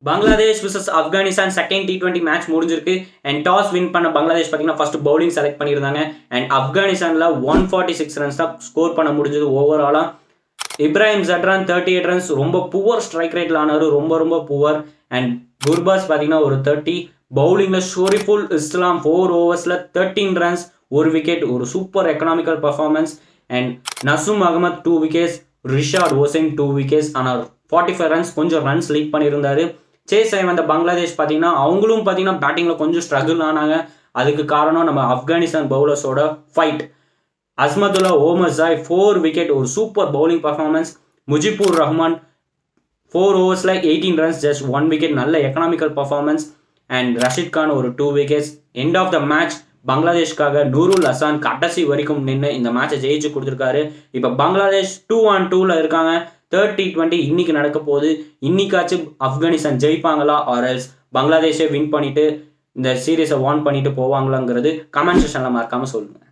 Bangladesh vs Afghanistan second T20 match முடிஞ்சிருக்கு and toss win பண்ண பங்களாதேஷ் பார்த்தீங்கன்னா ஃபர்ஸ்ட் பவுலிங் செலக்ட் பண்ணியிருந்தாங்க அண்ட் ஆப்கானிஸ்தானில் 146 ரன்ஸ் தான் ஸ்கோர் பண்ண முடிஞ்சது ஓவராலாக. இப்ராஹிம் ஜட்ரான் 38 ரன்ஸ் ரொம்ப புவர் ஸ்ட்ரைக் ரேட்டில் ஆனார், ரொம்ப புவர். அண்ட் குர்பாஸ் பார்த்தீங்கன்னா ஒரு 30. பவுலிங்கில் ஷோரிஃபுல் இஸ்லாம் 4 ஓவர்ஸில் 13 ரன்ஸ், ஒரு விக்கெட், ஒரு super economical performance. And Nasum Ahmed 2 wickets, Rishad Hossain 2 wickets. ஆனால் 45 ரன்ஸ் கொஞ்சம் ரன்ஸ் லீட் பண்ணியிருந்தாரு. சேஸ் ஆகி வந்த பங்களாதேஷ் பார்த்தீங்கன்னா அவங்களும் பார்த்தீங்கன்னா பேட்டிங்கில் கொஞ்சம் ஸ்ட்ரகிள் ஆனாங்க. அதுக்கு காரணம் நம்ம ஆப்கானிஸ்தான் பவுலர்ஸோட ஃபைட். அஸ்மதுல்லா ஓமர்ஸாய் 4 விக்கெட், ஒரு super bowling performance. Mujeebur Rahman 4 ஓவர்ஸில் 18 ரன்ஸ், ஜஸ்ட் 1 விக்கெட், நல்ல economical performance. And Rashid Khan ஒரு 2 wickets. End of the match பங்களாதேஷ்காக நூருல் ஹசான் கடைசி வரைக்கும் நின்று இந்த மேட்சை ஜெயிச்சு கொடுத்துருக்காரு. இப்போ பங்களாதேஷ் 2-2 இருக்காங்க. தேர்ட் T20 இன்னைக்கு நடக்க போகுது. இன்னைக்காச்சும் ஆப்கானிஸ்தான் ஜெயிப்பாங்களா ஆர்எல்ஸ் பங்களாதேஷை வின் பண்ணிட்டு இந்த சீரீஸை வான் பண்ணிட்டு போவாங்களாங்கிறது கமெண்ட் செக்ஷனில் மறக்காமல் சொல்லுங்கள்.